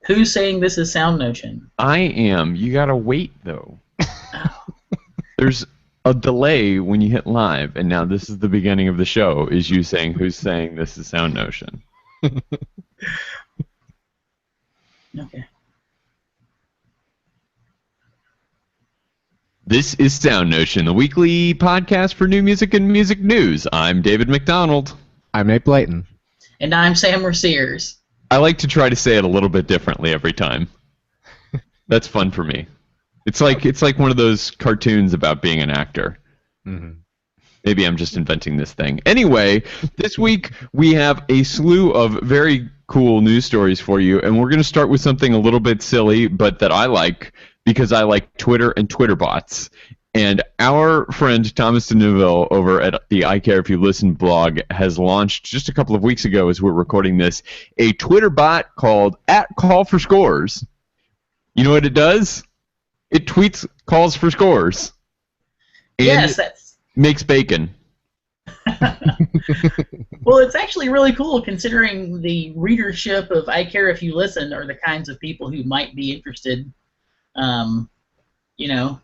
Who's saying this is SoundNotion? I am. You gotta wait, though. There's a delay when you hit live, and now this is the beginning of the show, is you saying, who's saying this is SoundNotion? Okay. This is SoundNotion, the weekly podcast for new music and music news. I'm David McDonald. I'm Nate Blayton. And I'm Sam Sears. I like to try to say it a little bit differently every time. That's fun for me. It's like one of those cartoons about being an actor. Mm-hmm. Maybe I'm just inventing this thing. Anyway, this week we have a slew of very cool news stories for you, and we're going to start with something a little bit silly, but that I like because I like Twitter and Twitter bots. And our friend Thomas DeNeuville over at the I Care If You Listen blog has launched just a couple of weeks ago as we're recording this, a Twitter bot called @CallForScores. You know what it does? It tweets calls for scores. And yes, that's... makes bacon. Well, it's actually really cool considering the readership of I Care If You Listen are the kinds of people who might be interested, you know.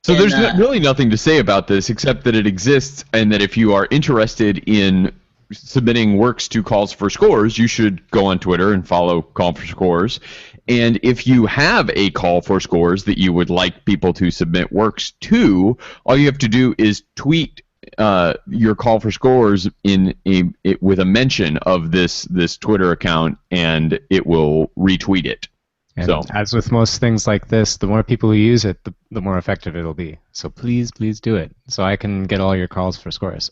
So there's really nothing to say about this except that it exists, and that if you are interested in submitting works to Calls for Scores, you should go on Twitter and follow Call for Scores. And if you have a Call for Scores that you would like people to submit works to, all you have to do is tweet your Call for Scores with a mention of this Twitter account, and it will retweet it. And so, as with most things like this, the more people who use it, the more effective it'll be. So please do it, so I can get all your calls for scores.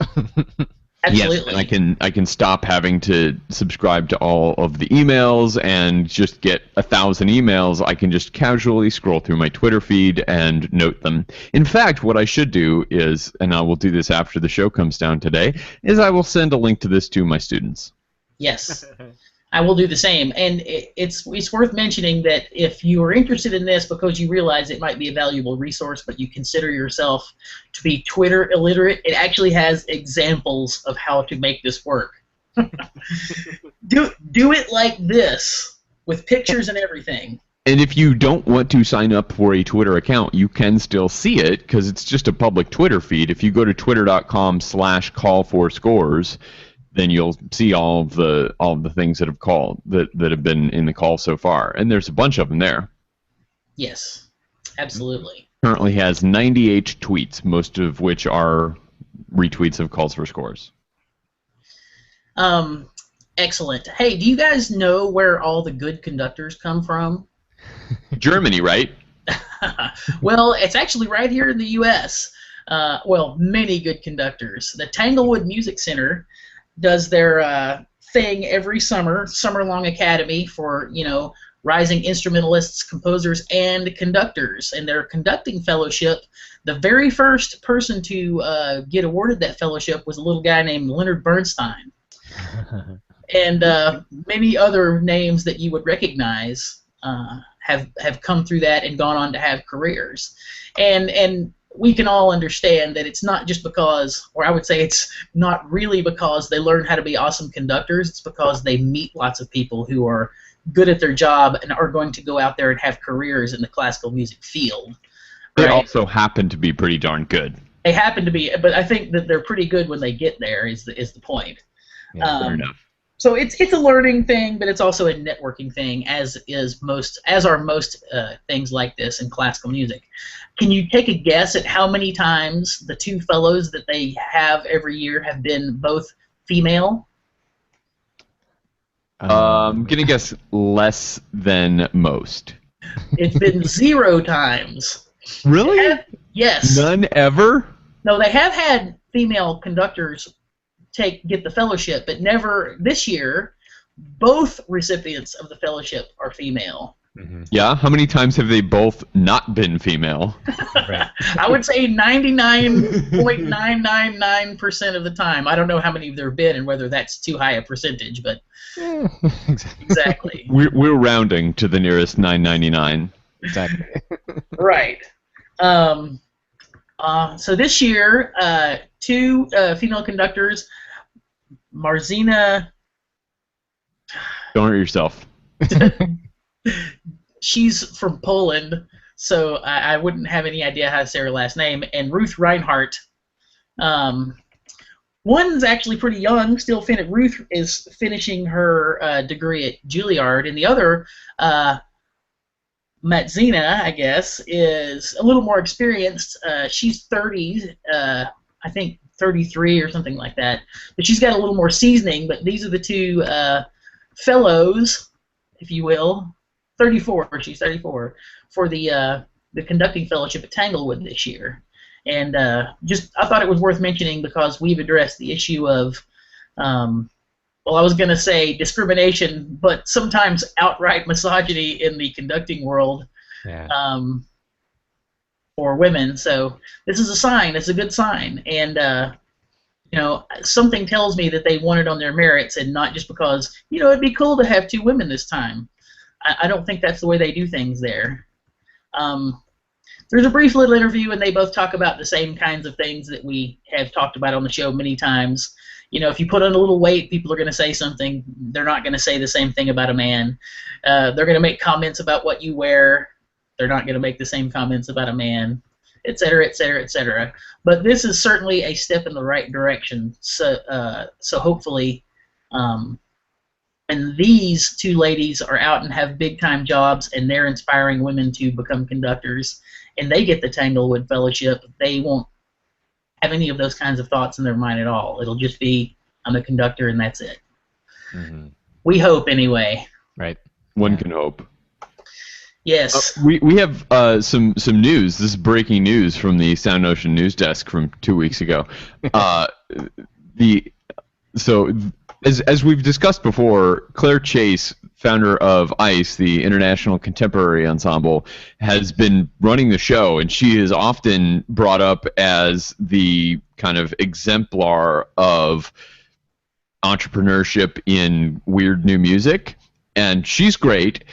Absolutely. Yes, and I can stop having to subscribe to all of the emails and just get 1,000 emails. I can just casually scroll through my Twitter feed and note them. In fact, what I should do is, and I will do this after the show comes down today, is I will send a link to this to my students. Yes. I will do the same, and it's worth mentioning that if you are interested in this because you realize it might be a valuable resource, but you consider yourself to be Twitter illiterate, it actually has examples of how to make this work. Do it like this, with pictures and everything. And if you don't want to sign up for a Twitter account, you can still see it because it's just a public Twitter feed. If you go to twitter.com/callforscores, then you'll see all of the things that have been in the call so far, and there's a bunch of them there. Yes, absolutely. Currently has 98 tweets, most of which are retweets of calls for scores. Excellent. Hey, do you guys know where all the good conductors come from? Germany, right? Well, it's actually right here in the U.S. Well, many good conductors. The Tanglewood Music Center does their thing every summer-long academy for, rising instrumentalists, composers, and conductors. And their conducting fellowship, the very first person to get awarded that fellowship was a little guy named Leonard Bernstein. And many other names that you would recognize have come through that and gone on to have careers. And we can all understand that it's not just because, or I would say it's not really because they learn how to be awesome conductors. It's because they meet lots of people who are good at their job and are going to go out there and have careers in the classical music field. They also happen to be pretty darn good. They happen to be, but I think that they're pretty good when they get there is the point. Yeah, fair enough. So it's a learning thing, but it's also a networking thing, as are most things like this in classical music. Can you take a guess at how many times the two fellows that they have every year have been both female? I'm gonna guess less than most. It's been 0 times. Really? Yes. None ever? No, they have had female conductors get the fellowship, but never this year. Both recipients of the fellowship are female. Mm-hmm. Yeah? How many times have they both not been female? Right. I would say 99.999% of the time. I don't know how many there have been and whether that's too high a percentage, but exactly. We're rounding to the nearest 999. Exactly. Right. So this year, 2 female conductors, Marzina... Don't hurt yourself. She's from Poland, so I wouldn't have any idea how to say her last name. And Ruth Reinhardt. Um, One's actually pretty young, still Ruth is finishing her degree at Juilliard, and the other, Matzina, I guess, is a little more experienced. She's 30, I think 33 or something like that, but she's got a little more seasoning. But these are the two fellows, if you will. 34. She's 34 for the conducting fellowship at Tanglewood this year. And I thought it was worth mentioning because we've addressed the issue of, well, I was going to say discrimination, but sometimes outright misogyny in the conducting world for women. So this is a sign. It's a good sign. And, something tells me that they won it on their merits and not just because, it'd be cool to have two women this time. I don't think that's the way they do things there. There's a brief little interview, and they both talk about the same kinds of things that we have talked about on the show many times. If you put on a little weight, people are going to say something. They're not going to say the same thing about a man. They're going to make comments about what you wear. They're not going to make the same comments about a man, et cetera, et cetera, et cetera. But this is certainly a step in the right direction. So hopefully, and these two ladies are out and have big-time jobs, and they're inspiring women to become conductors, and they get the Tanglewood Fellowship, they won't have any of those kinds of thoughts in their mind at all. It'll just be, I'm a conductor, and that's it. Mm-hmm. We hope, anyway. Right. One can hope. Yes. We have some news. This is breaking news from the SoundNotion news desk from 2 weeks ago. As we've discussed before, Claire Chase, founder of ICE, the International Contemporary Ensemble, has been running the show, and she is often brought up as the kind of exemplar of entrepreneurship in weird new music, and she's great.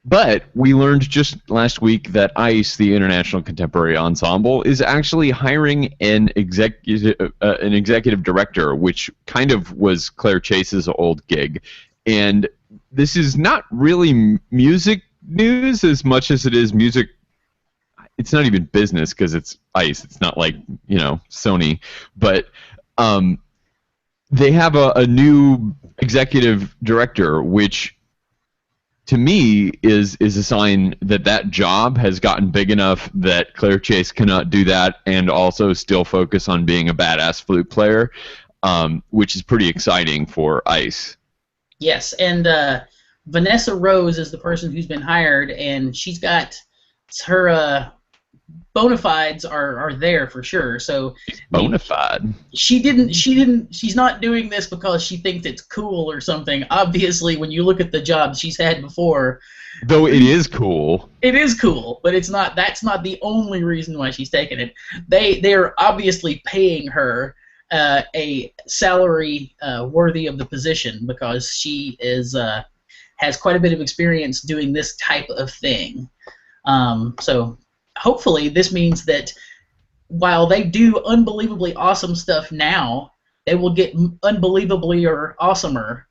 But we learned just last week that ICE, the International Contemporary Ensemble, is actually hiring an executive director, which kind of was Claire Chase's old gig. And this is not really music news as much as it is music. It's not even business because it's ICE. It's not like, Sony. But they have a new executive director, which to me is a sign that job has gotten big enough that Claire Chase cannot do that and also still focus on being a badass flute player, which is pretty exciting for ICE. Yes, and Vanessa Rose is the person who's been hired, and she's got her bona fides are there for sure. So bona fide. She's not doing this because she thinks it's cool or something. Obviously, when you look at the jobs she's had before, though it is cool. It is cool, but it's not. That's not the only reason why she's taking it. They're obviously paying her a salary worthy of the position because she has quite a bit of experience doing this type of thing. So hopefully this means that while they do unbelievably awesome stuff now, they will get unbelievably or awesomer.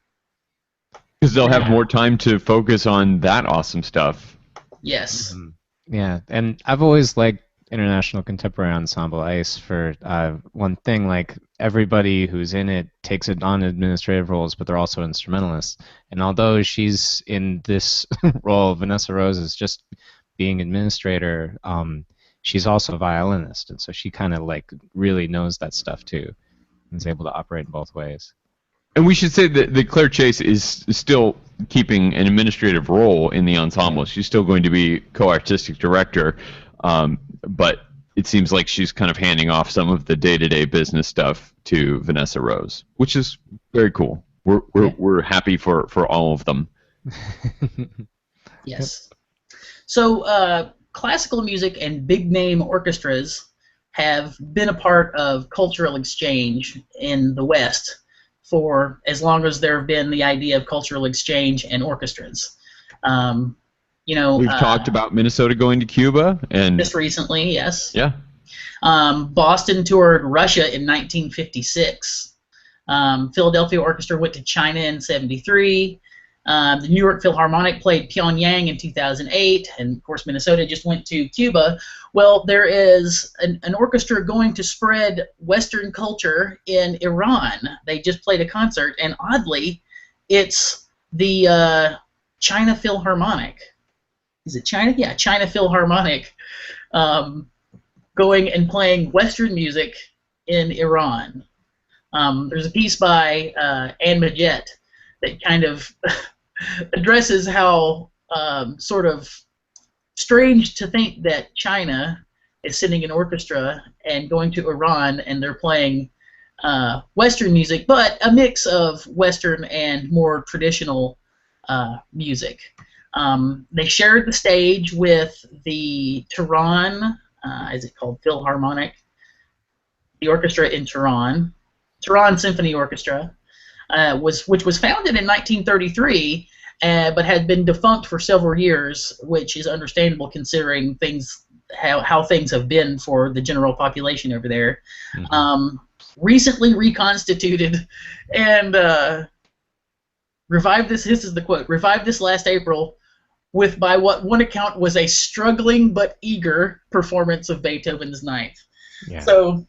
Because they'll have more time to focus on that awesome stuff. Yes. Mm-hmm. Yeah, and I've always liked International Contemporary Ensemble, ICE, for one thing, like everybody who's in it takes it on administrative roles, but they're also instrumentalists. And although she's in this role, Vanessa Rose is just being administrator, she's also a violinist, and so she kind of like really knows that stuff too, and is able to operate in both ways. And we should say that Claire Chase is still keeping an administrative role in the ensemble. She's still going to be co-artistic director, but it seems like she's kind of handing off some of the day-to-day business stuff to Vanessa Rose, which is very cool. We're happy for all of them. Yes. So classical music and big-name orchestras have been a part of cultural exchange in the West for as long as there have been the idea of cultural exchange and orchestras. We've talked about Minnesota going to Cuba, and just recently, yes. Yeah. Boston toured Russia in 1956. Philadelphia Orchestra went to China in '73. The New York Philharmonic played Pyongyang in 2008, and of course Minnesota just went to Cuba. Well, there is an orchestra going to spread Western culture in Iran. They just played a concert, and oddly, it's the China Philharmonic. Is it China? Yeah, China Philharmonic, going and playing Western music in Iran. There's a piece by Anne Majette that kind of addresses how sort of strange to think that China is sending an orchestra and going to Iran and they're playing Western music, but a mix of Western and more traditional music. They shared the stage with the Tehran, is it called Philharmonic? The orchestra in Tehran Symphony Orchestra, which was founded in 1933, but had been defunct for several years, which is understandable considering how things have been for the general population over there. Mm-hmm. Recently reconstituted and revived this. This is the quote: "Revived this last April with, by what one account was a struggling but eager performance of Beethoven's Ninth." Yeah. So.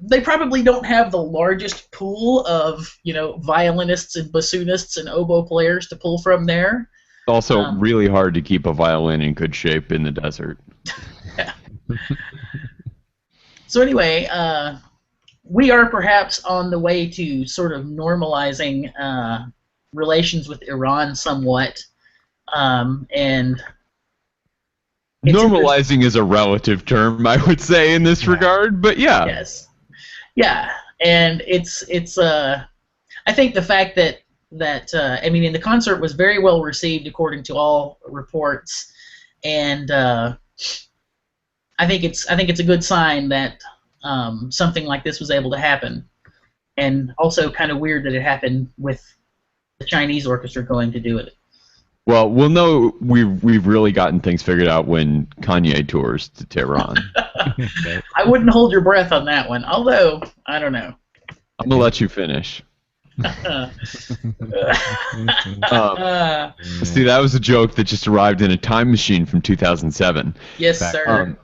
They probably don't have the largest pool of, violinists and bassoonists and oboe players to pull from there. It's also really hard to keep a violin in good shape in the desert. Yeah. So anyway, we are perhaps on the way to sort of normalizing relations with Iran somewhat, and normalizing is a relative term, I would say, in this regard, but yeah. Yes. Yeah, and it's I think the fact that the concert was very well received according to all reports, and I think it's a good sign that something like this was able to happen, and also kind of weird that it happened with the Chinese orchestra going to do it. Well, we'll know we've really gotten things figured out when Kanye tours to Tehran. I wouldn't hold your breath on that one, although, I don't know. I'm going to let you finish. See, that was a joke that just arrived in a time machine from 2007. Yes, sir.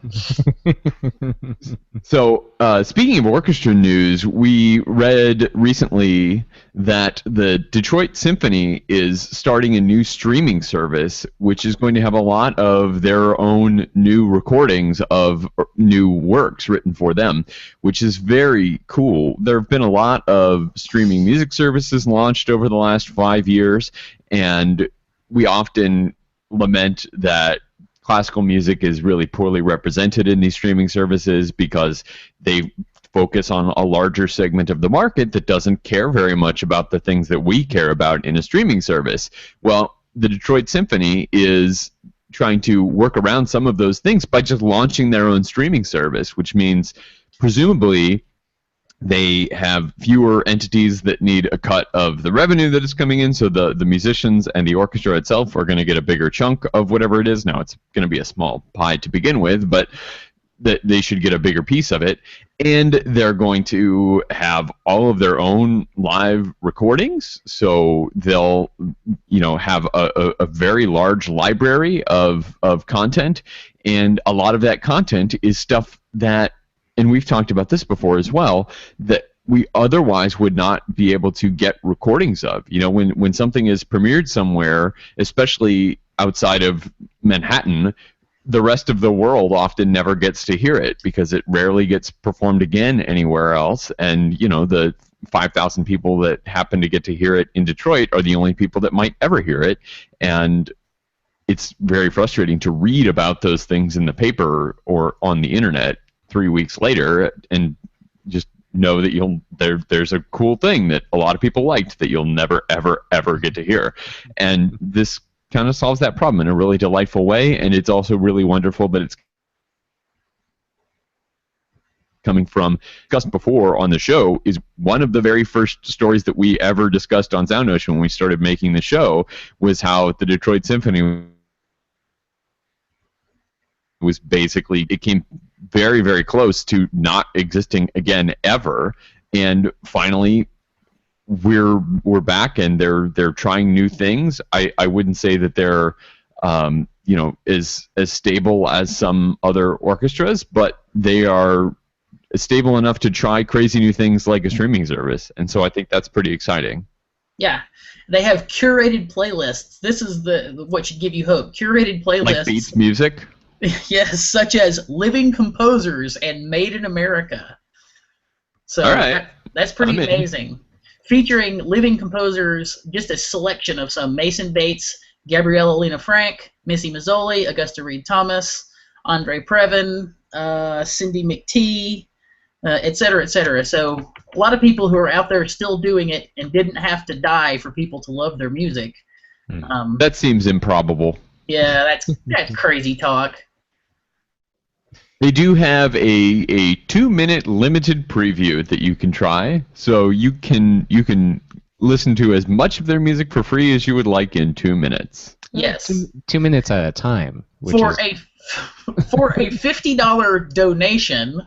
So, speaking of orchestra news, we read recently that the Detroit Symphony is starting a new streaming service, which is going to have a lot of their own new recordings of new works written for them, which is very cool. There have been a lot of streaming music services launched over the last 5 years, and we often lament that classical music is really poorly represented in these streaming services because they focus on a larger segment of the market that doesn't care very much about the things that we care about in a streaming service. Well, the Detroit Symphony is trying to work around some of those things by just launching their own streaming service, which means presumably they have fewer entities that need a cut of the revenue that is coming in, so the musicians and the orchestra itself are going to get a bigger chunk of whatever it is. Now, it's going to be a small pie to begin with, but they should get a bigger piece of it. And they're going to have all of their own live recordings, so they'll have a very large library of content, and a lot of that content is stuff that, and we've talked about this before as well, that we otherwise would not be able to get recordings of. When something is premiered somewhere, especially outside of Manhattan, the rest of the world often never gets to hear it because it rarely gets performed again anywhere else. And, the 5,000 people that happen to get to hear it in Detroit are the only people that might ever hear it. And it's very frustrating to read about those things in the paper or on the internet 3 weeks later and just know that there's a cool thing that a lot of people liked that you'll never, ever, ever get to hear. And this kind of solves that problem in a really delightful way, and it's also really wonderful that it's coming from, discussed before on the show, is one of the very first stories that we ever discussed on SoundNotion when we started making the show, was how the Detroit Symphony was basically, it came very, very close to not existing again ever, and finally we're back and they're trying new things. I wouldn't say that they're as stable as some other orchestras, but they are stable enough to try crazy new things like a streaming service, and so I think that's pretty exciting. Yeah, they have curated playlists. This is what should give you hope. Curated playlists. Like Beats music? Yes, such as Living Composers and Made in America. So all right. That's pretty amazing. Featuring living composers, just a selection of some: Mason Bates, Gabriella Lena Frank, Missy Mazzoli, Augusta Reed Thomas, Andre Previn, Cindy McTee, et cetera, et cetera. So a lot of people who are out there still doing it and didn't have to die for people to love their music. That seems improbable. Yeah, that's crazy talk. They do have a 2-minute limited preview that you can try, so you can listen to as much of their music for free as you would like in 2 minutes. Yes, 2 minutes at a time. For a $50 donation,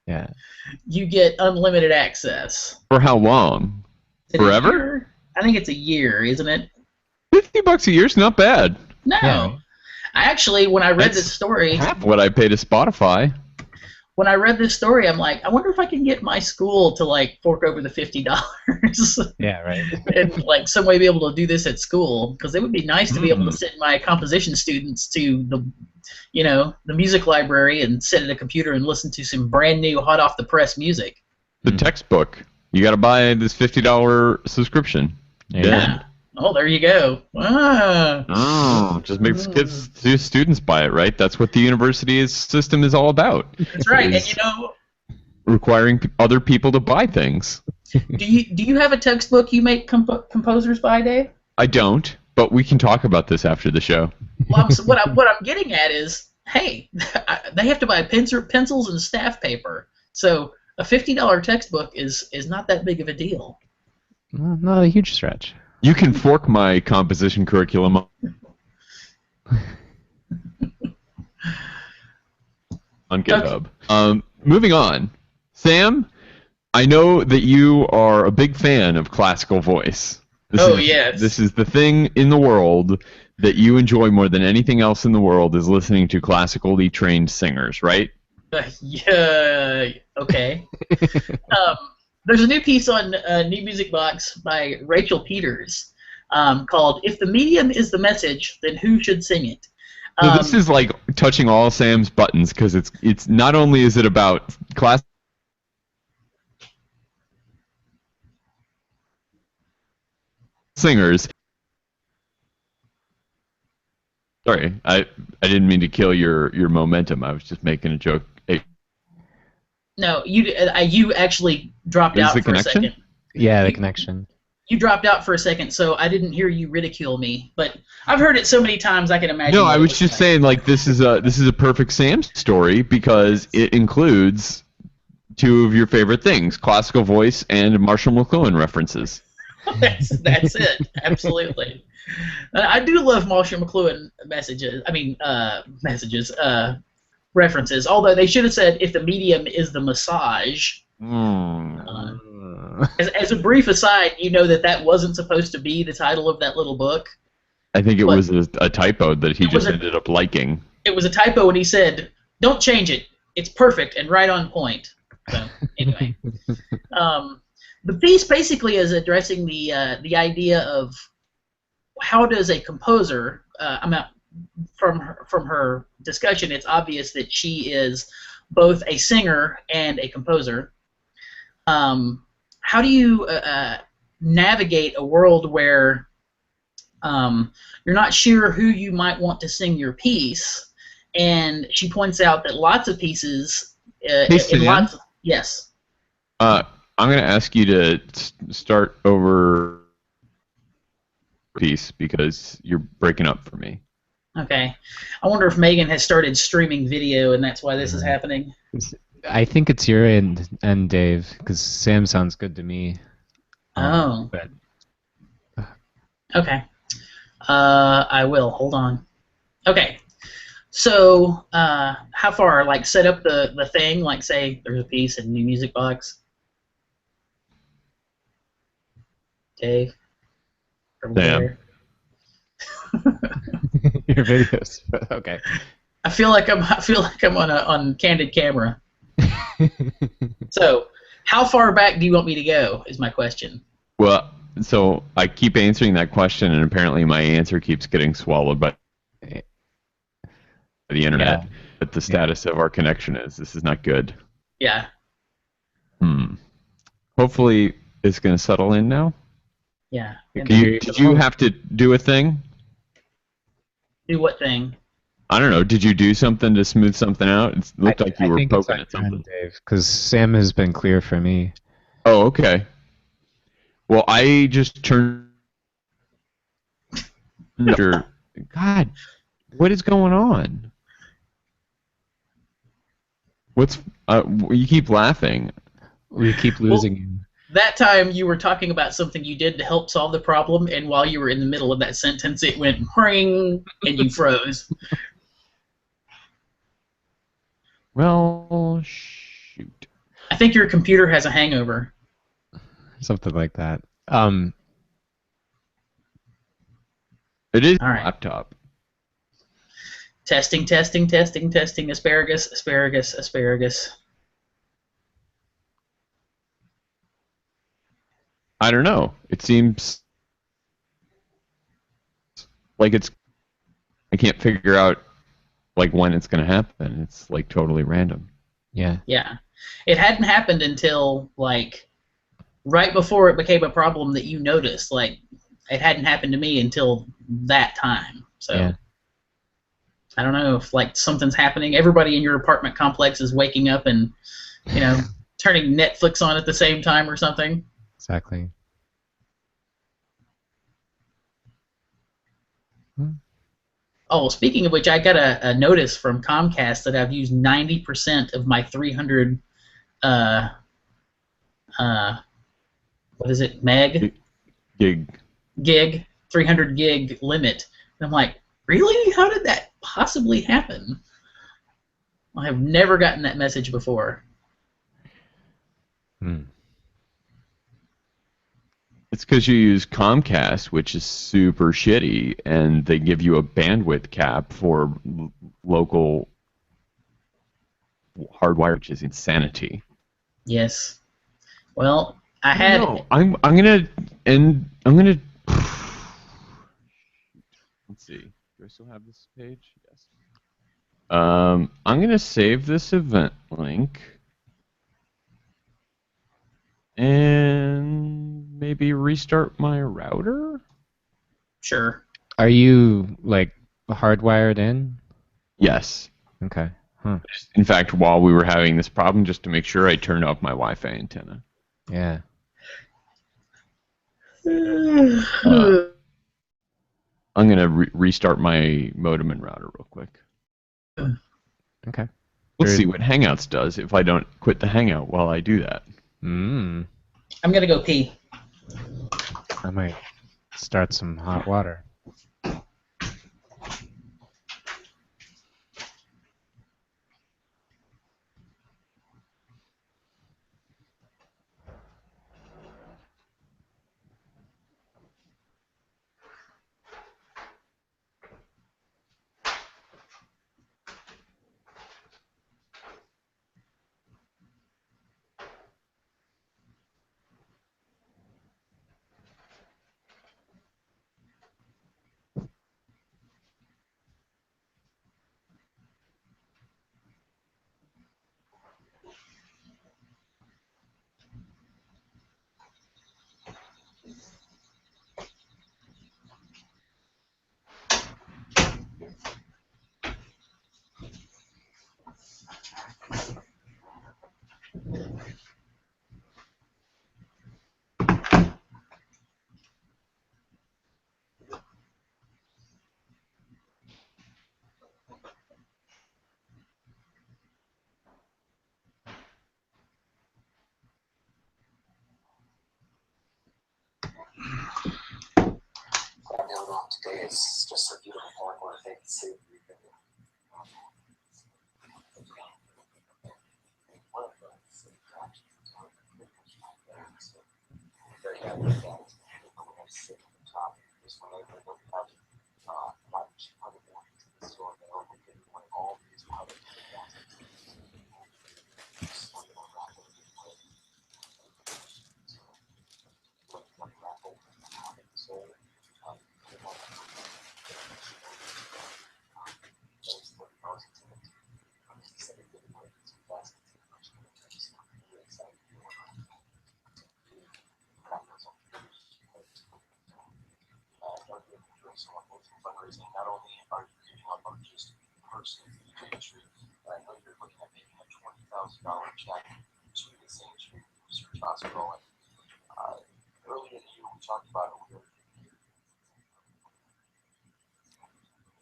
yeah, you get unlimited access. For how long? Forever? I think it's a year, isn't it? $50 a year's not bad. No. Yeah. Actually, when I read this story, half what I pay to Spotify. When I read this story, I'm like, I wonder if I can get my school to like fork over the $50. Yeah, right. And like some way be able to do this at school, because it would be nice to be able to send my composition students to the music library and sit at a computer and listen to some brand new, hot off the press music. The textbook. You got to buy this $50 subscription. Yeah. Oh, there you go. Just makes students buy it, right? That's what the university system is all about. That's right. And requiring other people to buy things. Do you have a textbook you make composers buy, Dave? I don't, but we can talk about this after the show. Well, what I'm getting at is, hey, they have to buy pencils and staff paper. So a $50 textbook is not that big of a deal. Well, not a huge stretch. You can fork my composition curriculum on GitHub. Okay. Moving on. Sam, I know that you are a big fan of classical voice. Yes. This is the thing in the world that you enjoy more than anything else in the world, is listening to classically trained singers, right? Yeah. Okay. There's a new piece on New Music Box by Rachel Peters called "If the Medium is the Message, Then Who Should Sing It?" So this is like touching all Sam's buttons, because it's not only is it about class singers. Sorry, I didn't mean to kill your momentum. I was just making a joke. Hey. No, you actually dropped out for a second. Yeah, the connection. You dropped out for a second, so I didn't hear you ridicule me. But I've heard it so many times, I can imagine. No, I was just saying, like, this is a perfect Sam story, because it includes two of your favorite things: classical voice and Marshall McLuhan references. That's it. Absolutely. I do love Marshall McLuhan references. Although they should have said, "If the medium is the massage." As a brief aside, you know that wasn't supposed to be the title of that little book. I think it was a typo that he just ended up liking. It was a typo, and he said, "Don't change it. It's perfect and right on point." So anyway, the piece basically is addressing the idea of how does a composer. From her discussion, it's obvious that she is both a singer and a composer. How do you navigate a world where you're not sure who you might want to sing your piece? And she points out that lots of pieces, yes. I'm going to ask you to start over piece, because you're breaking up for me. Okay. I wonder if Megan has started streaming video and that's why this is happening. I think it's your end, Dave, because Sam sounds good to me. But okay. I will. Hold on. Okay. So, how far? Like, set up the thing, like, say there's a piece in New Music Box. Dave. From Sam. there. Your videos. Okay. I feel like I'm on candid camera. So, how far back do you want me to go? Is my question. Well, so I keep answering that question, and apparently my answer keeps getting swallowed by the internet. Yeah. But the status of our connection is this is not good. Yeah. Hopefully, it's going to settle in now. Yeah. Did you have to do a thing? Do what thing? I don't know. Did you do something to smooth something out? It looked like you were poking at something. Dave, because Sam has been clear for me. Oh, okay. Well, I just turned. God, what is going on? What's you keep laughing? We keep losing you. That time you were talking about something you did to help solve the problem, and while you were in the middle of that sentence, it went ring, and you froze. Well, shoot. I think your computer has a hangover. Something like that. It is All right. a laptop. Testing, testing, testing, testing. Asparagus, asparagus, asparagus. I don't know. It seems like it's. I can't figure out like when it's going to happen. It's like totally random. Yeah. Yeah. It hadn't happened until like right before it became a problem that you noticed. Like it hadn't happened to me until that time. So Yeah. I don't know if like something's happening. Everybody in your apartment complex is waking up and turning Netflix on at the same time or something. Exactly. Oh, speaking of which, I got a notice from Comcast that I've used 90% of my 300 what is it, meg? Gig, 300 gig limit. And I'm like, really? How did that possibly happen? I have never gotten that message before. It's because you use Comcast, which is super shitty, and they give you a bandwidth cap for local hardwire, which is insanity. Yes. Well, I had. No, I'm gonna. Let's see. Do I still have this page? Yes. I'm gonna save this event link. And maybe restart my router? Sure. Are you like hardwired in? Yes. Okay. Huh. In fact, while we were having this problem, just to make sure, I turned off my Wi-Fi antenna. Yeah. I'm going to restart my modem and router real quick. Okay. Let's see what Hangouts does if I don't quit the Hangout while I do that. I'm going to go pee. I might start some hot water. Today is just a beautiful park where they can see when they have a lot of cheap powder boards in the store, they only get one all these powder boards. Just one more raffle to get away. So, one raffle, so, fundraising. Not only are you giving up on just person in the industry, but I know you're looking at making a $20,000 check to the St. Jude Research Hospital. And earlier in the year, we talked about it.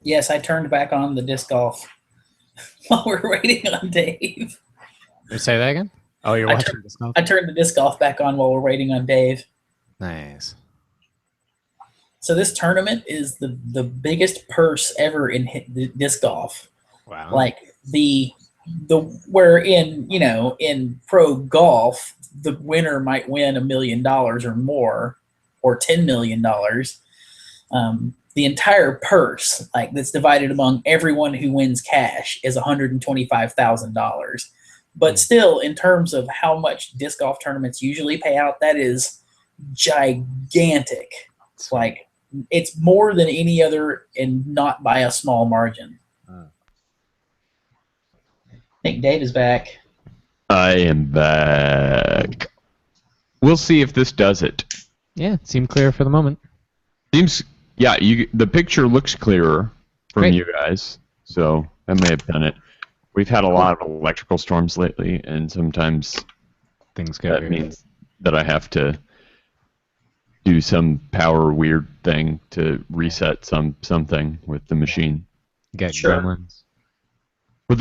Yes, I turned back on the disc golf while we're waiting on Dave. Say that again? Oh, you're watching this golf? I turned the disc golf back on while we're waiting on Dave. Nice. So this tournament is the biggest purse ever in disc golf. Wow. Like the where in pro golf, the winner might win $1 million or more, or $10 million. The entire purse, like that's divided among everyone who wins cash, is $125,000. But still, in terms of how much disc golf tournaments usually pay out, that is gigantic. It's like it's more than any other, and not by a small margin. I think Dave is back. I am back. We'll see if this does it. Yeah, it seemed clear for the moment. Seems, yeah. The picture looks clearer from Great. you guys, so that may have done it. We've had a lot of electrical storms lately, and sometimes Things get that weird. means that I have to do some power weird thing to reset something with the machine. Get Sure. gremlins. Well,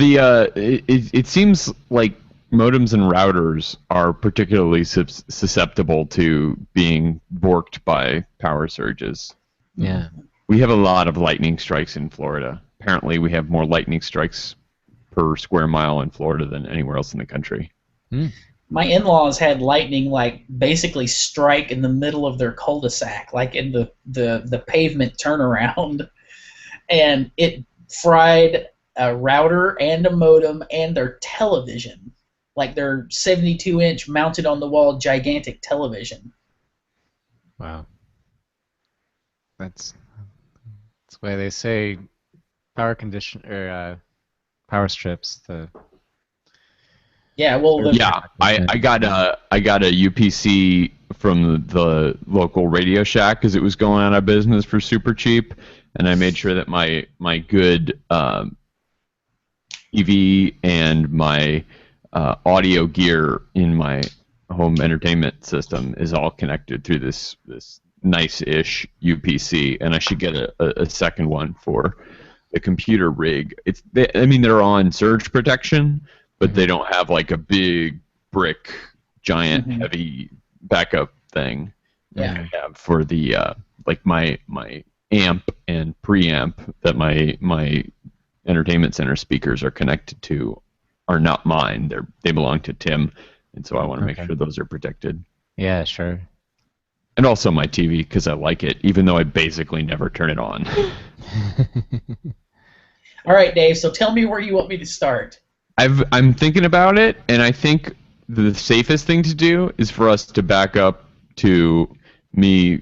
it seems like modems and routers are particularly susceptible to being borked by power surges. Yeah. We have a lot of lightning strikes in Florida. Apparently, we have more lightning strikes per square mile in Florida than anywhere else in the country. My in-laws had lightning basically strike in the middle of their cul-de-sac, like in the pavement turnaround, and it fried a router and a modem and their television, like their 72-inch mounted on the wall gigantic television. Wow. That's why they say power strips. Yeah, well, Yeah, I got a UPC from the local Radio Shack because it was going out of business for super cheap, and I made sure that my good TV and my audio gear in my home entertainment system is all connected through this nice-ish UPC, and I should get a second one for the computer rig. They're on surge protection, but they don't have like a big brick, giant, heavy backup thing. Yeah. Like I have for the like my amp and preamp that my entertainment center speakers are connected to are not mine. They belong to Tim, and so I want to make sure those are protected. Yeah, sure. And also my TV because I like it, even though I basically never turn it on. All right, Dave. So tell me where you want me to start. I'm thinking about it, and I think the safest thing to do is for us to back up to me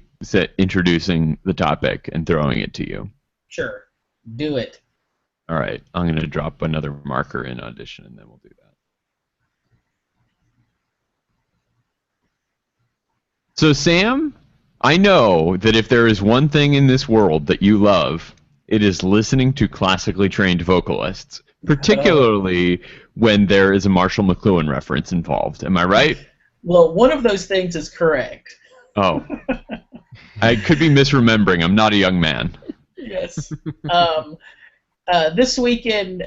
introducing the topic and throwing it to you. Sure. Do it. All right, I'm going to drop another marker in Audition, and then we'll do that. So, Sam, I know that if there is one thing in this world that you love, it is listening to classically trained vocalists, particularly when there is a Marshall McLuhan reference involved. Am I right? Well, one of those things is correct. Oh. I could be misremembering. I'm not a young man. Yes. This week in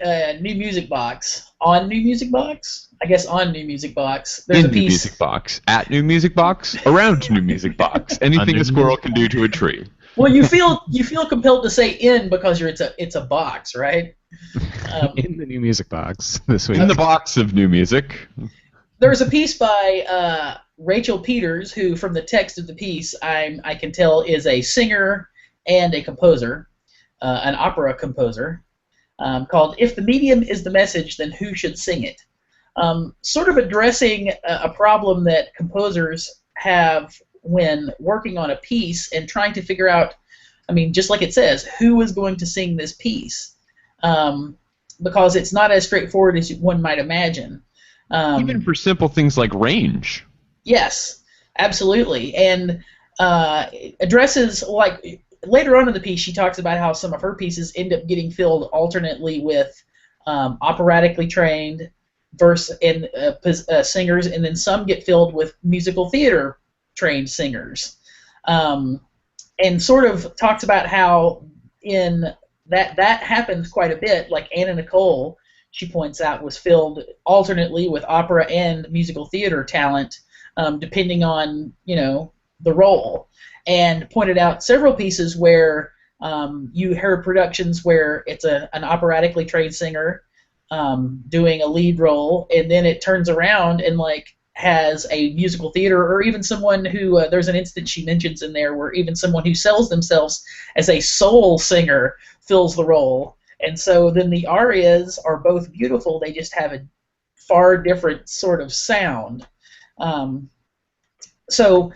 New Music Box, on New Music Box? I guess on New Music Box. There's In a New piece. Music Box. At New Music Box. Around New Music Box. Anything Under a squirrel can do to a tree. Well, you feel compelled to say in because it's a box, right? In the New Music Box this week. In the box of new music. There's a piece by Rachel Peters, who, from the text of the piece, I can tell is a singer and a composer, an opera composer, called "If the Medium is the Message, Then Who Should Sing It?" Sort of addressing a problem that composers have when working on a piece and trying to figure out, I mean, just like it says, who is going to sing this piece? Because it's not as straightforward as one might imagine. Even for simple things like range. Yes, absolutely. And addresses, like, later on in the piece, she talks about how some of her pieces end up getting filled alternately with operatically trained singers, and then some get filled with musical theater trained singers. And sort of talks about how in that happens quite a bit. Like Anna Nicole, she points out, was filled alternately with opera and musical theater talent, depending on the role, and pointed out several pieces where you heard productions where it's an operatically trained singer doing a lead role, and then it turns around and has a musical theater, or even someone who there's an instance she mentions in there where even someone who sells themselves as a soul singer fills the role. And so then the arias are both beautiful, they just have a far different sort of sound. So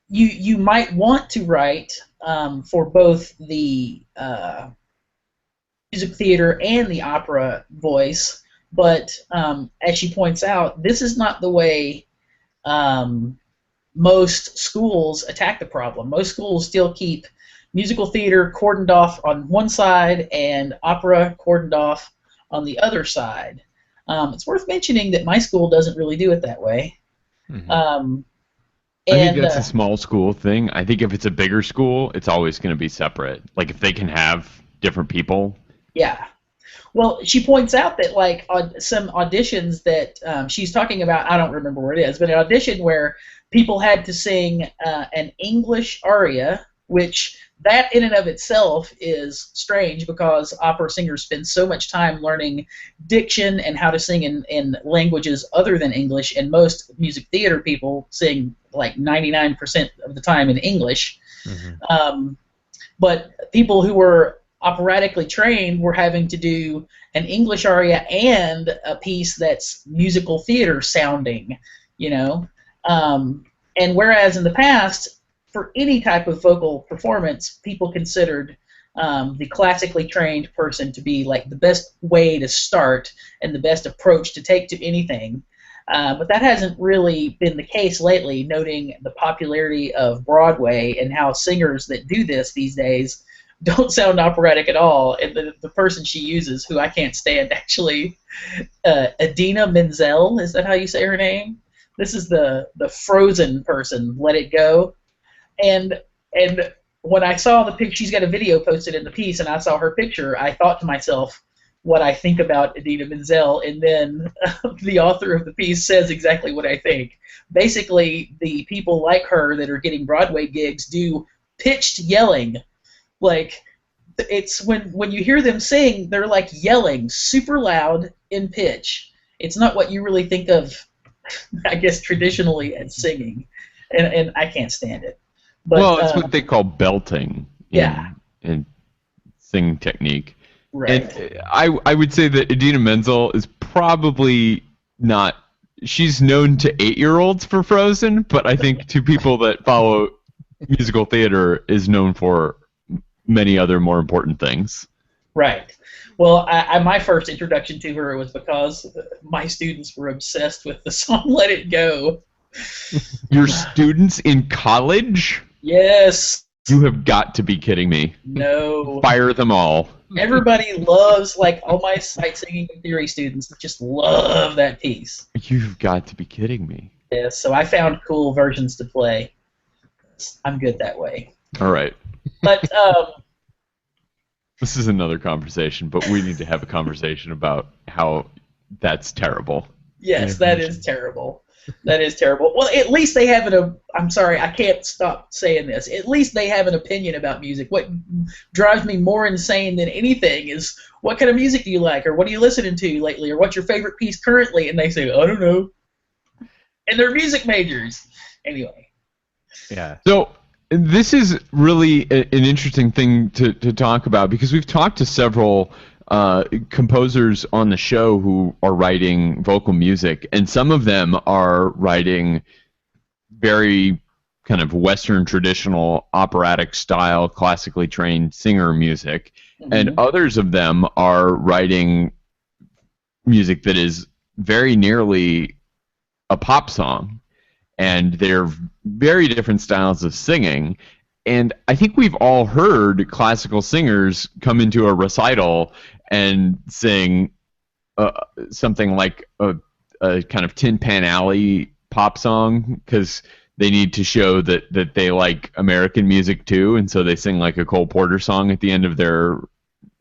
you might want to write for both the music theater and the opera voice, but as she points out, this is not the way most schools attack the problem. Most schools still keep musical theater cordoned off on one side and opera cordoned off on the other side. It's worth mentioning that my school doesn't really do it that way. Mm-hmm. I think that's a small school thing. I think if it's a bigger school, it's always going to be separate. Like if they can have different people. Yeah. Well, she points out that some auditions that she's talking about, I don't remember where it is, but an audition where people had to sing an English aria, which that in and of itself is strange because opera singers spend so much time learning diction and how to sing in languages other than English, and most music theater people sing 99% of the time in English. Mm-hmm. But people who were operatically trained were having to do an English aria and a piece that's musical theater sounding, and whereas in the past, for any type of vocal performance, people considered the classically trained person to be the best way to start and the best approach to take to anything. But that hasn't really been the case lately, noting the popularity of Broadway and how singers that do this these days don't sound operatic at all. And the person she uses, who I can't stand, actually, Idina Menzel, is that how you say her name? This is the Frozen person, Let It Go. And when I saw the picture, she's got a video posted in the piece, and I saw her picture, I thought to myself what I think about Idina Menzel, and then the author of the piece says exactly what I think. Basically, the people like her that are getting Broadway gigs do pitched yelling. It's when you hear them sing, they're yelling super loud in pitch. It's not what you really think of, I guess, traditionally as singing, and I can't stand it. But, it's what they call belting in singing technique. Right. And I would say that Idina Menzel is probably not. She's known to 8-year-olds for Frozen, but I think to people that follow musical theater is known for many other more important things. Right. Well, my first introduction to her was because my students were obsessed with the song Let It Go. Your students in college? Yes. You have got to be kidding me. No. Fire them all. Everybody loves, all my sight singing and theory students just love that piece. You've got to be kidding me. Yeah, so I found cool versions to play. I'm good that way. All right. But this is another conversation, but we need to have a conversation about how that's terrible. Yes, that is terrible. That is terrible. Well, at least they have I'm sorry, I can't stop saying this. At least they have an opinion about music. What drives me more insane than anything is, what kind of music do you like, or what are you listening to lately, or what's your favorite piece currently? And they say, I don't know. And they're music majors. Anyway. Yeah. So This is really an interesting thing to talk about because we've talked to several composers on the show who are writing vocal music, and some of them are writing very kind of Western traditional operatic style, classically trained singer music, and others of them are writing music that is very nearly a pop song, and they're very different styles of singing. And I think we've all heard classical singers come into a recital and sing something like a kind of Tin Pan Alley pop song because they need to show that they like American music too, and so they sing like a Cole Porter song at the end of their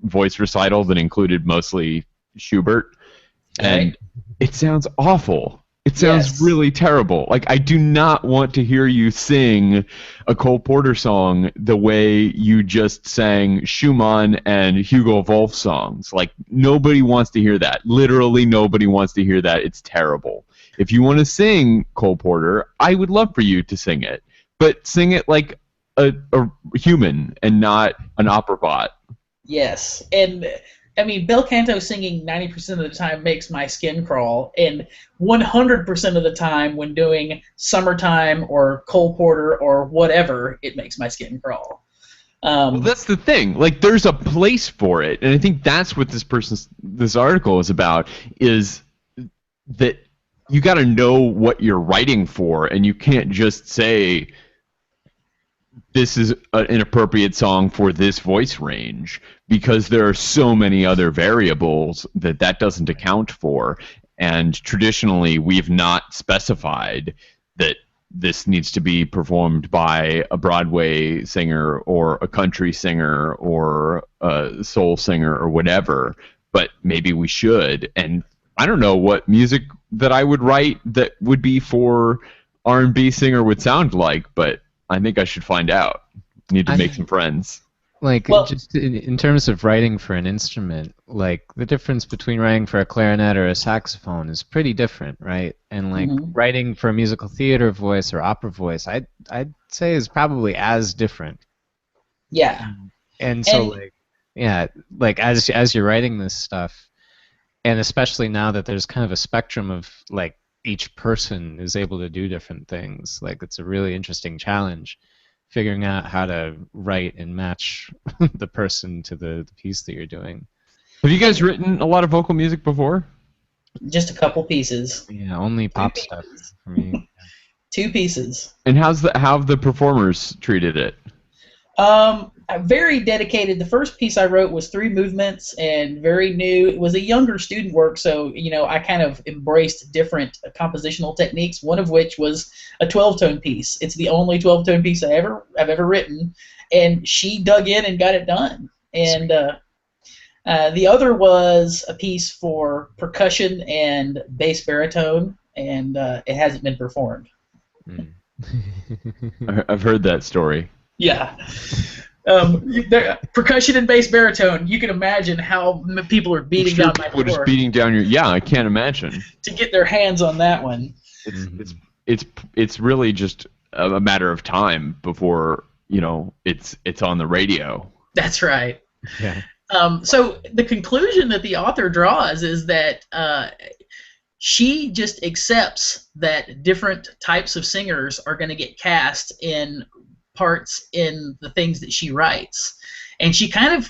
voice recital that included mostly Schubert. And it sounds awful. It sounds really terrible. Like, I do not want to hear you sing a Cole Porter song the way you just sang Schumann and Hugo Wolf songs. Like, nobody wants to hear that. Literally nobody wants to hear that. It's terrible. If you want to sing Cole Porter, I would love for you to sing it. But sing it like a human and not an opera bot. Yes, and I mean, bel canto singing 90% of the time makes my skin crawl, and 100% of the time when doing Summertime or Cole Porter or whatever, it makes my skin crawl. Well, that's the thing. Like, there's a place for it, and I think that's what this article is about, is that you got to know what you're writing for, and you can't just say, this is an appropriate song for this voice range, because there are so many other variables that doesn't account for. And traditionally, we've not specified that this needs to be performed by a Broadway singer or a country singer or a soul singer or whatever, but maybe we should. And I don't know what music that I would write that would be for R&B singer would sound like, but I think I should find out. Need to make some friends. Like, just in terms of writing for an instrument, like, the difference between writing for a clarinet or a saxophone is pretty different, right? And, like, writing for a musical theater voice or opera voice, I'd say is probably as different. Yeah. And so, like, yeah, like, as you're writing this stuff, and especially now that there's kind of a spectrum of, like, each person is able to do different things, like, it's a really interesting challenge, figuring out how to write and match the person to the piece that you're doing. Have you guys written a lot of vocal music before? Just a couple pieces. Yeah, only pop stuff for me. 2 pieces. And how have the performers treated it? Very dedicated. The first piece I wrote was 3 movements and very new. It was a younger student work, so I kind of embraced different compositional techniques. One of which was a 12-tone piece. It's the only 12-tone piece I've ever written, and she dug in and got it done. And the other was a piece for percussion and bass baritone, and it hasn't been performed. I've heard that story. Yeah. Percussion and bass baritone, you can imagine how people are beating down my door. Just beating down your... Yeah, I can't imagine. To get their hands on that one. It's really just a matter of time before, it's on the radio. That's right. Yeah. So the conclusion that the author draws is that she just accepts that different types of singers are going to get cast in parts in the things that she writes, and she kind of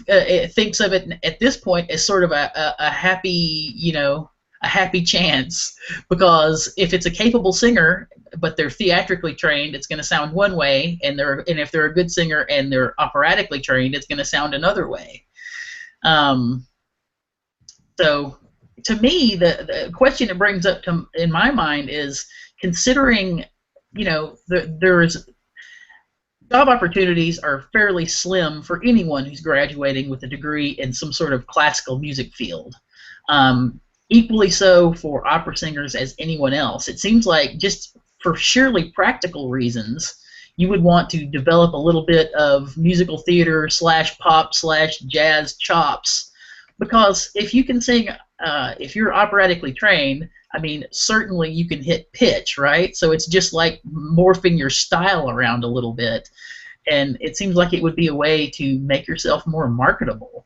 thinks of it at this point as sort of a happy, a happy chance, because if it's a capable singer but they're theatrically trained, it's going to sound one way, and if they're a good singer and they're operatically trained, it's going to sound another way. So to me, the question it brings up in my mind is, considering there's job opportunities are fairly slim for anyone who's graduating with a degree in some sort of classical music field. Equally so for opera singers as anyone else. It seems like, just for surely practical reasons, you would want to develop a little bit of musical theater / pop / jazz chops, because if you can sing, if you're operatically trained, I mean, certainly you can hit pitch, right? So it's just like morphing your style around a little bit. and it seems like it would be a way to make yourself more marketable.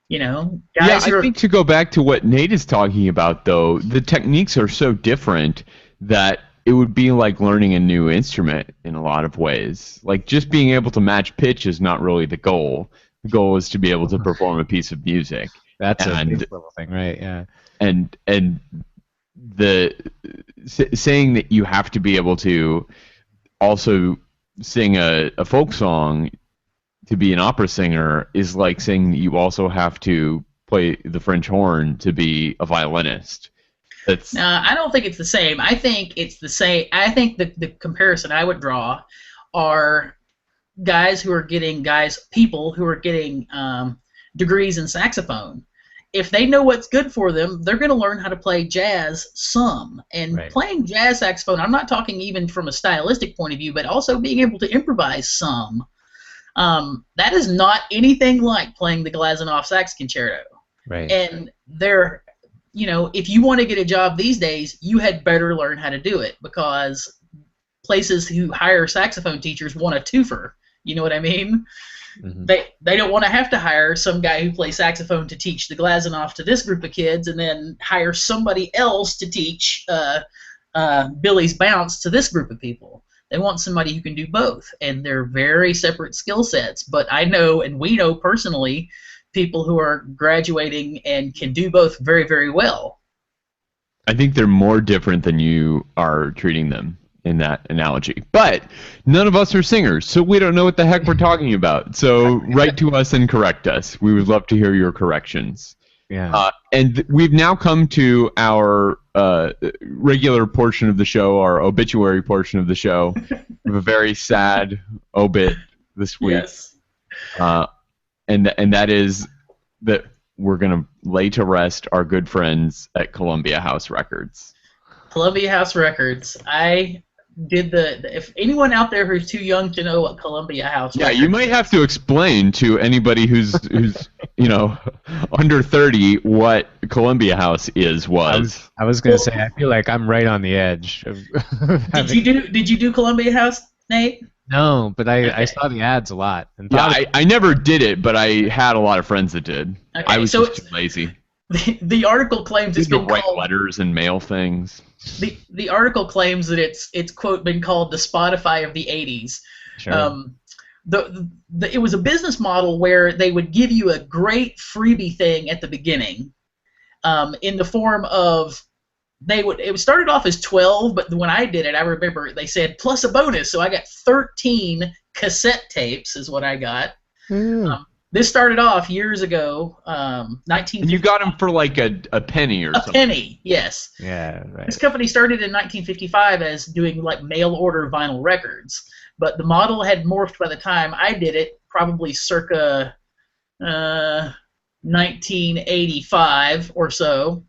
You know, Yeah, guys I think to go back to what Nate is talking about, though, the techniques are so different that it would be like learning a new instrument in a lot of ways. Like, just being able to match pitch is not really the goal. The goal is to be able to perform a piece of music. That's a base level thing, right? Yeah. And the saying that you have to be able to also sing a folk song to be an opera singer is like saying that you also have to play the French horn to be a violinist. That's I don't think it's the same. I think it's the same. I think the comparison I would draw are people who are getting degrees in saxophone. If they know what's good for them, they're going to learn how to play jazz some. And playing jazz saxophone, I'm not talking even from a stylistic point of view, but also being able to improvise some. That is not anything like playing the Glazunov Sax Concerto. Right. And if you want to get a job these days, you had better learn how to do it, because places who hire saxophone teachers want a twofer. You know what I mean? Mm-hmm. They don't want to have to hire some guy who plays saxophone to teach the Glazunov to this group of kids, and then hire somebody else to teach Billy's Bounce to this group of people. They want somebody who can do both, and they're very separate skill sets. But I know, and we know personally, people who are graduating and can do both very, very well. I think they're more different than you are treating them in that analogy. But none of us are singers, so we don't know what the heck we're talking about. So write to us and correct us. We would love to hear your corrections. Yeah. And we've now come to our regular portion of the show, our obituary portion of the show. We have a very sad obit this week. Yes. And that is that we're going to lay to rest our good friends at Columbia House Records. Columbia House Records. I did if anyone out there who's too young to know what Columbia House Records you might have to explain to anybody who's under 30 what Columbia House was. I was going to say, I feel like I'm right on the edge of Did you do Columbia House, Nate? No, but I saw the ads a lot. And I never did it, but I had a lot of friends that did. Okay, I was just too lazy. The article claims it's been write called letters and mail things. The article claims that it's quote been called the Spotify of the '80s. Sure. It was a business model where they would give you a great freebie thing at the beginning, in the form of it started off as 12, but when I did it, I remember they said plus a bonus, so I got 13 cassette tapes is what I got. This started off years ago, 1950. And you got them for like a penny or something. A penny, yes. Yeah, right. This company started in 1955 as doing like mail order vinyl records, but the model had morphed by the time I did it, probably circa 1985 or so.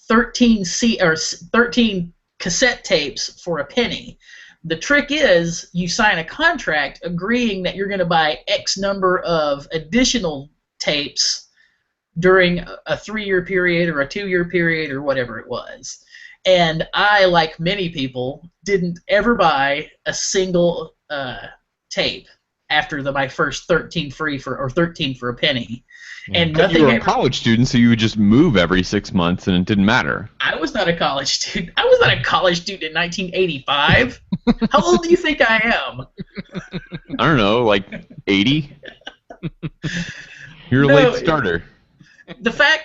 13 cassette tapes for a penny. The trick is you sign a contract agreeing that you're going to buy X number of additional tapes during a 3-year period or a 2-year period or whatever it was. And I, like many people, didn't ever buy a single tape after my first 13 free or 13 for a penny. And but you were a college student, so you would just move every 6 months, and it didn't matter. I was not a college student. I was not a college student in 1985. How old do you think I am? I don't know, like 80. You're a late starter. The fact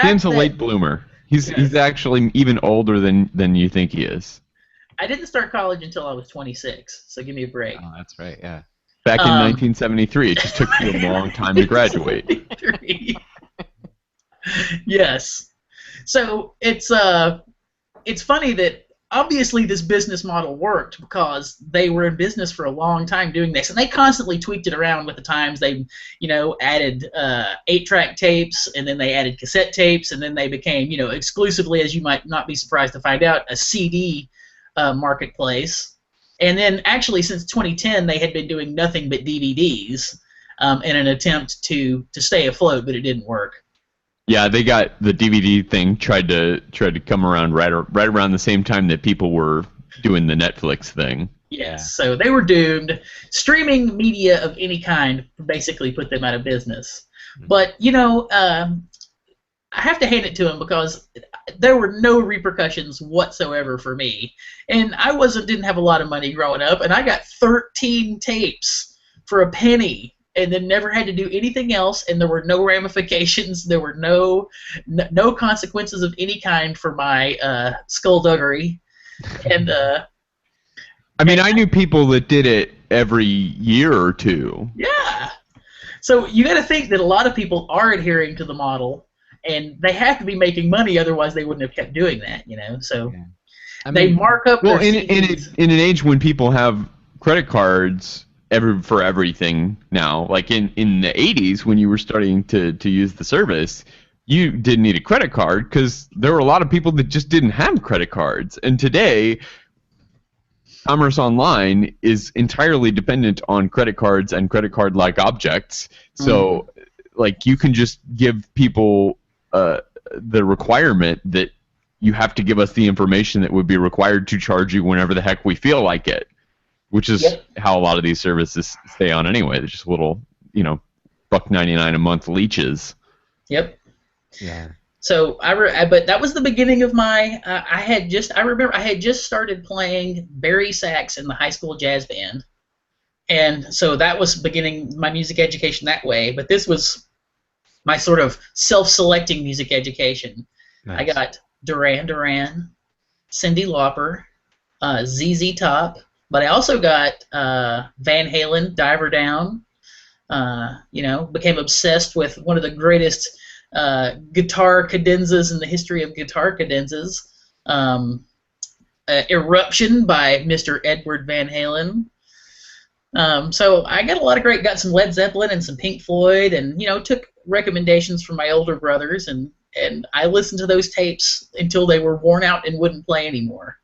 Tim's a late bloomer. He's actually even older than you think he is. I didn't start college until I was 26, so give me a break. Oh, that's right. Yeah. Back in 1973, it just took you a long time to graduate. Yes. So it's funny that obviously this business model worked because they were in business for a long time doing this, and they constantly tweaked it around with the times. They, added 8-track tapes, and then they added cassette tapes, and then they became, exclusively, as you might not be surprised to find out, a CD marketplace. And then actually since 2010 they had been doing nothing but DVDs in an attempt to stay afloat, but it didn't work. Yeah, they got the DVD thing tried to come around right around the same time that people were doing the Netflix thing. Yes, so they were doomed. Streaming media of any kind basically put them out of business. But, I have to hand it to them because there were no repercussions whatsoever for me. And I didn't have a lot of money growing up, and I got 13 tapes for a penny and then never had to do anything else, and there were no ramifications. There were no consequences of any kind for my skullduggery. And I knew people that did it every year or two. Yeah. So you got to think that a lot of people are adhering to the model, and they have to be making money, otherwise they wouldn't have kept doing that, So they mark up their CDs. In an age when people have credit cards for everything now, like in the 80s when you were starting to use the service, you didn't need a credit card because there were a lot of people that just didn't have credit cards. And today, commerce online is entirely dependent on credit cards and credit card-like objects. So, you can just give people the requirement that you have to give us the information that would be required to charge you whenever the heck we feel like it, which is how a lot of these services stay on anyway. They're just little, $1.99 a month leeches. Yep. Yeah. So but that was the beginning of my. I remember I had just started playing bari sax in the high school jazz band, and so that was beginning my music education that way. But this was my sort of self-selecting music education. Nice. I got Duran Duran, Cyndi Lauper, ZZ Top, but I also got Van Halen, Diver Down. Became obsessed with one of the greatest guitar cadenzas in the history of guitar cadenzas. Eruption by Mr. Edward Van Halen. So I got some Led Zeppelin and some Pink Floyd, and took recommendations from my older brothers, and I listened to those tapes until they were worn out and wouldn't play anymore.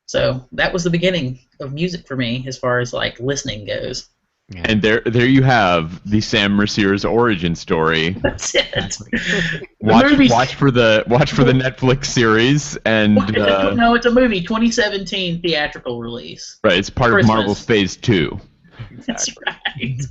So that was the beginning of music for me as far as listening goes. Yeah. And there you have the Sam Mercier's origin story. That's it. Watch for the Netflix series, and no, it's a movie, 2017 theatrical release. Right, it's part of Marvel's Phase 2. That's right.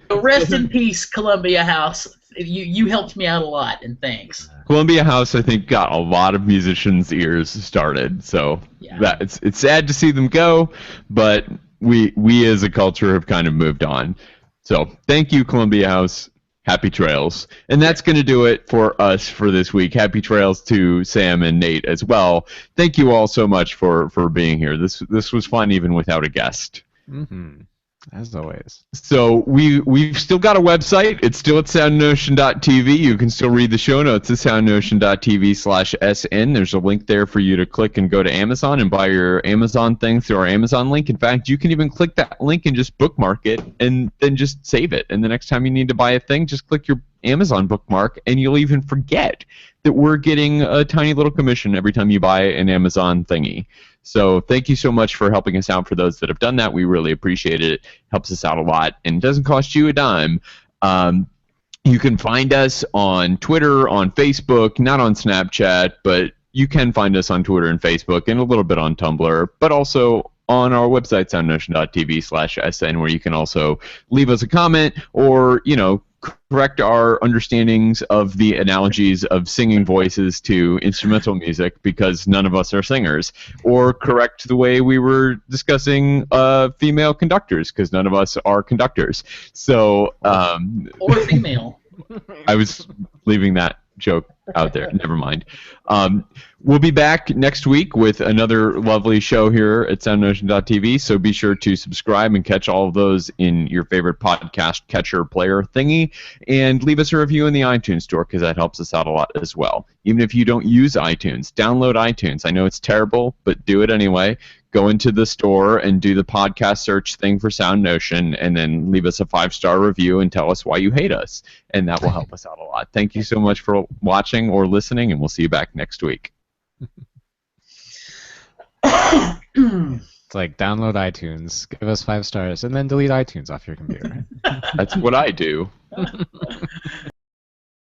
So rest in peace, Columbia House. You helped me out a lot, and thanks. Columbia House, I think, got a lot of musicians' ears started. So it's sad to see them go, but we as a culture have kind of moved on. So thank you, Columbia House. Happy trails. And that's going to do it for us for this week. Happy trails to Sam and Nate as well. Thank you all so much for being here. This was fun even without a guest. Mm-hmm. As always. So we've still got a website. It's still at SoundNotion.tv. You can still read the show notes at SoundNotion.tv/SN. There's a link there for you to click and go to Amazon and buy your Amazon thing through our Amazon link. In fact, you can even click that link and just bookmark it and then just save it. And the next time you need to buy a thing, just click your Amazon bookmark, and you'll even forget that we're getting a tiny little commission every time you buy an Amazon thingy. So thank you so much for helping us out. For those that have done that, we really appreciate it. It helps us out a lot, and it doesn't cost you a dime. You can find us on Twitter, on Facebook, not on Snapchat, but you can find us on Twitter and Facebook, and a little bit on Tumblr, but also on our website, soundnotion.tv/SN, where you can also leave us a comment or, correct our understandings of the analogies of singing voices to instrumental music, because none of us are singers, or correct the way we were discussing female conductors, because none of us are conductors. So or female. I was leaving that joke out there. Never mind. We'll be back next week with another lovely show here at SoundNotion.tv, so be sure to subscribe and catch all of those in your favorite podcast catcher player thingy, and leave us a review in the iTunes store, because that helps us out a lot as well. Even if you don't use iTunes, download iTunes. I know it's terrible, but do it anyway. Go into the store and do the podcast search thing for SoundNotion, and then leave us a 5-star review and tell us why you hate us, and that will help us out a lot. Thank you so much for watching or listening, and we'll see you back next week. It's like download iTunes, give us 5 stars, and then delete iTunes off your computer. That's what I do.